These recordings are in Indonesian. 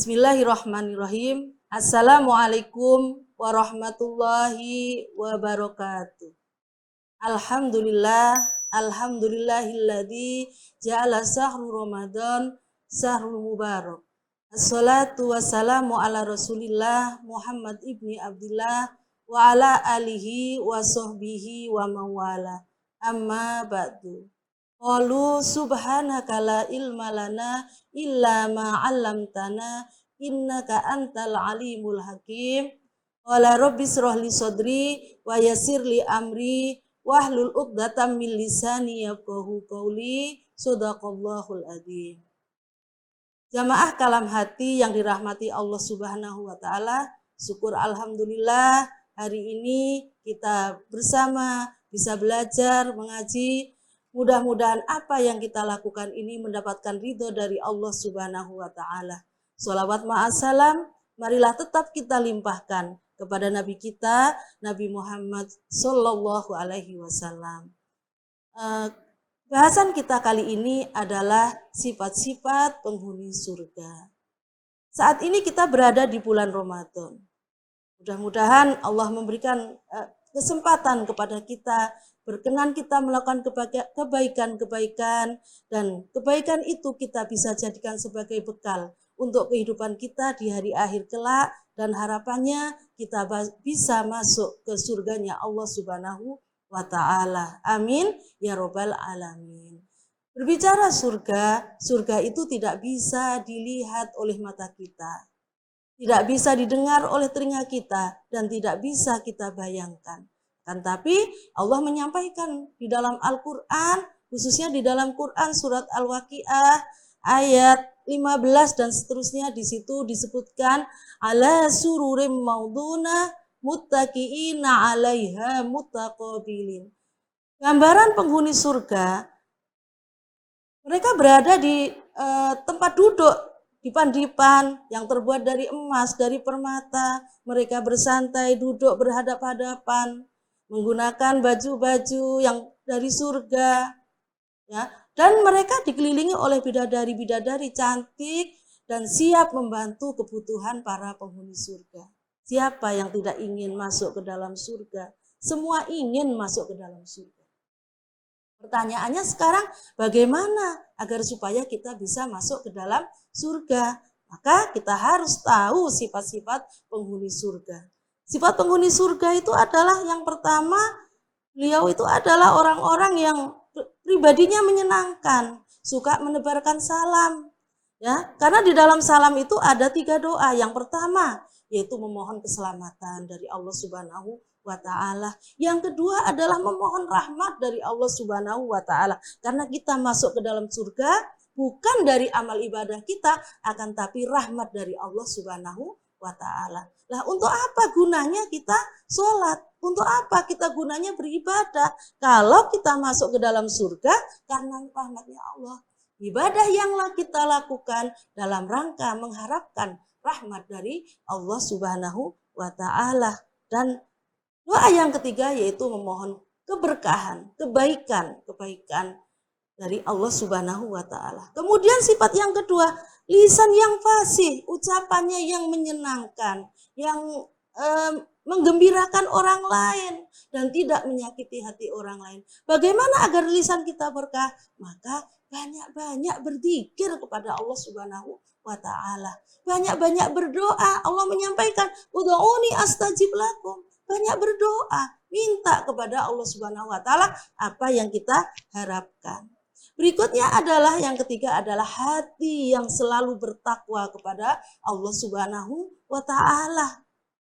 Bismillahirrahmanirrahim. Assalamualaikum warahmatullahi wabarakatuh. Alhamdulillah, alhamdulillahilladzi ja'ala sahru Ramadan sahrul mubarak. Assalatu wassalamu ala Rasulillah Muhammad ibni Abdillah wa ala alihi wa sahbihi wa mawala. Amma ba'du. Qalu subhanaka la ilma lana illa ma 'allamtana innaka antal alimul hakim. Qala rabbi shrah li sadri wa yassir li amri wahlul 'uqdatam min lisani yafqahu qawli. Shadaqallahul adzim. Jamaah kalam hati yang dirahmati Allah Subhanahu wa taala, syukur alhamdulillah hari ini kita bersama bisa belajar mengaji. Mudah-mudahan apa yang kita lakukan ini mendapatkan ridho dari Allah Subhanahu wa ta'ala. Sholawat ma'asalam, marilah tetap kita limpahkan kepada Nabi kita, Nabi Muhammad Sallallahu Alaihi Wasallam. Bahasan kita kali ini adalah sifat-sifat penghuni surga. Saat ini kita berada di bulan Ramadan. Mudah-mudahan Allah memberikan kesempatan kepada kita, berkenan kita melakukan kebaikan-kebaikan, dan kebaikan itu kita bisa jadikan sebagai bekal untuk kehidupan kita di hari akhir kelak, dan harapannya kita bisa masuk ke surganya Allah Subhanahu wa ta'ala. Amin ya robbal alamin. Berbicara surga, surga itu tidak bisa dilihat oleh mata kita, tidak bisa didengar oleh telinga kita, dan tidak bisa kita bayangkan. Kan tapi Allah menyampaikan di dalam Al-Quran, khususnya di dalam Quran surat Al-Waqi'ah ayat 15 dan seterusnya, di situ disebutkan ala sururim mauduna muttaqiina 'alaiha muttaqabilin. Gambaran penghuni surga, mereka berada di tempat duduk dipan-dipan yang terbuat dari emas, dari permata. Mereka bersantai duduk berhadap-hadapan, menggunakan baju-baju yang dari surga, ya, dan mereka dikelilingi oleh bidadari-bidadari cantik dan siap membantu kebutuhan para penghuni surga. Siapa yang tidak ingin masuk ke dalam surga? Semua ingin masuk ke dalam surga. Pertanyaannya sekarang, bagaimana agar supaya kita bisa masuk ke dalam surga? Maka kita harus tahu sifat-sifat penghuni surga. Sifat penghuni surga itu adalah yang pertama, beliau itu adalah orang-orang yang pribadinya menyenangkan, suka menebarkan salam. Ya, karena di dalam salam itu ada 3 doa. Yang pertama yaitu memohon keselamatan dari Allah Subhanahu wa ta'ala. Yang kedua adalah memohon rahmat dari Allah Subhanahu wa ta'ala. Karena kita masuk ke dalam surga bukan dari amal ibadah kita, akan tapi rahmat dari Allah Subhanahu wa ta'ala. Lah untuk apa gunanya kita sholat? Untuk apa kita gunanya beribadah? Kalau kita masuk ke dalam surga karena rahmatnya Allah. Ibadah yang kita lakukan dalam rangka mengharapkan rahmat dari Allah Subhanahu wa ta'ala. Dan doa yang ketiga yaitu memohon keberkahan, kebaikan dari Allah Subhanahu wa ta'ala. Kemudian sifat yang kedua, lisan yang fasih, ucapannya yang menyenangkan, yang menggembirakan orang lain dan tidak menyakiti hati orang lain. Bagaimana agar lisan kita berkah? Maka banyak-banyak berzikir kepada Allah Subhanahu wa ta'ala. Banyak-banyak berdoa. Allah menyampaikan, ud'uuni astajib lakum. Banyak berdoa, minta kepada Allah Subhanahu wa ta'ala apa yang kita harapkan. Berikutnya adalah yang ketiga adalah hati yang selalu bertakwa kepada Allah Subhanahu wa ta'ala.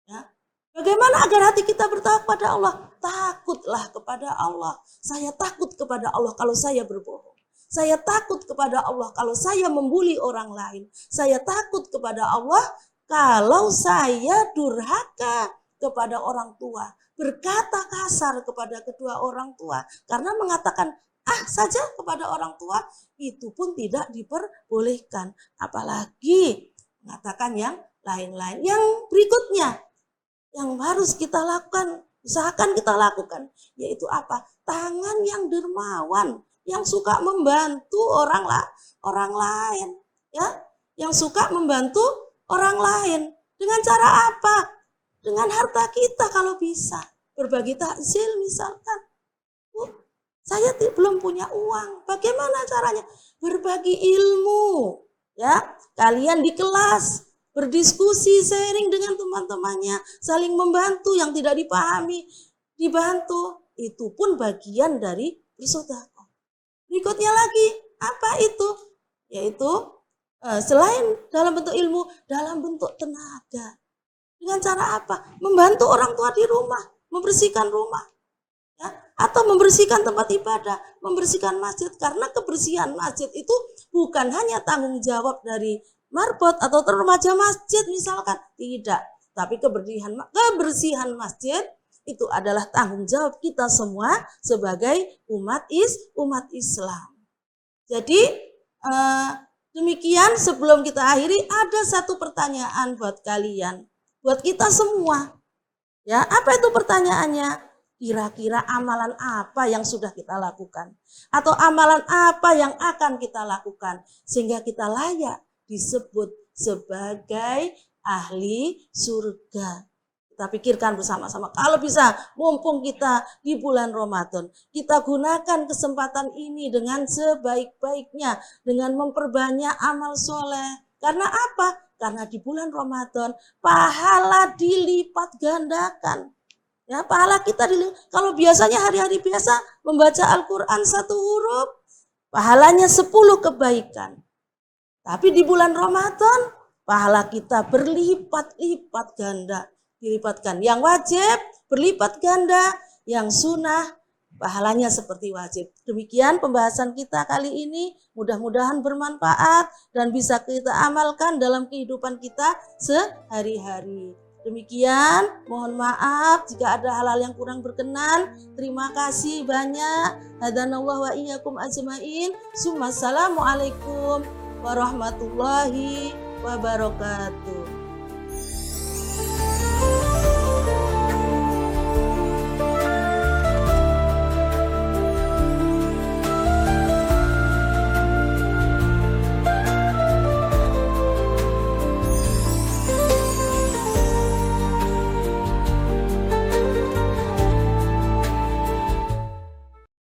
Ya. Bagaimana agar hati kita bertakwa kepada Allah? Takutlah kepada Allah. Saya takut kepada Allah kalau saya berbohong. Saya takut kepada Allah kalau saya membuli orang lain. Saya takut kepada Allah kalau saya durhaka kepada orang tua, berkata kasar kepada kedua orang tua, karena mengatakan saja kepada orang tua itu pun tidak diperbolehkan, apalagi mengatakan yang lain-lain. Yang berikutnya yang harus kita lakukan, usahakan kita lakukan, yaitu apa? Tangan yang dermawan, yang suka membantu orang lain, ya, yang suka membantu orang lain. Dengan cara apa? Dengan harta kita kalau bisa. Berbagi takjil misalkan. Saya belum punya uang. Bagaimana caranya? Berbagi ilmu. Ya, kalian di kelas berdiskusi, sharing dengan teman-temannya, saling membantu yang tidak dipahami, dibantu. Itu pun bagian dari bersedekah. Berikutnya lagi, apa itu? Yaitu selain dalam bentuk ilmu, dalam bentuk tenaga. Dengan cara apa? Membantu orang tua di rumah, membersihkan rumah. Ya, atau membersihkan tempat ibadah, membersihkan masjid, karena kebersihan masjid itu bukan hanya tanggung jawab dari marbot atau remaja masjid misalkan, tidak, tapi kebersihan masjid itu adalah tanggung jawab kita semua sebagai umat Islam. Jadi demikian, sebelum kita akhiri ada satu pertanyaan buat kalian, buat kita semua. Ya, apa itu pertanyaannya? Kira-kira amalan apa yang sudah kita lakukan? Atau amalan apa yang akan kita lakukan? Sehingga kita layak disebut sebagai ahli surga. Kita pikirkan bersama-sama. Kalau bisa, mumpung kita di bulan Ramadan, kita gunakan kesempatan ini dengan sebaik-baiknya, dengan memperbanyak amal soleh. Karena apa? Karena di bulan Ramadan, pahala dilipat gandakan. Ya, pahala kita kalau biasanya hari-hari biasa membaca Al-Quran 1 huruf, pahalanya 10 kebaikan. Tapi di bulan Ramadan, pahala kita berlipat-lipat ganda, dilipatkan. Yang wajib berlipat ganda, yang sunnah pahalanya seperti wajib. Demikian pembahasan kita kali ini, mudah-mudahan bermanfaat dan bisa kita amalkan dalam kehidupan kita sehari-hari. Demikian, mohon maaf jika ada hal-hal yang kurang berkenan. Terima kasih banyak. Hadanallahu wa iyyakum ajmain. Assalamualaikum warahmatullahi wabarakatuh.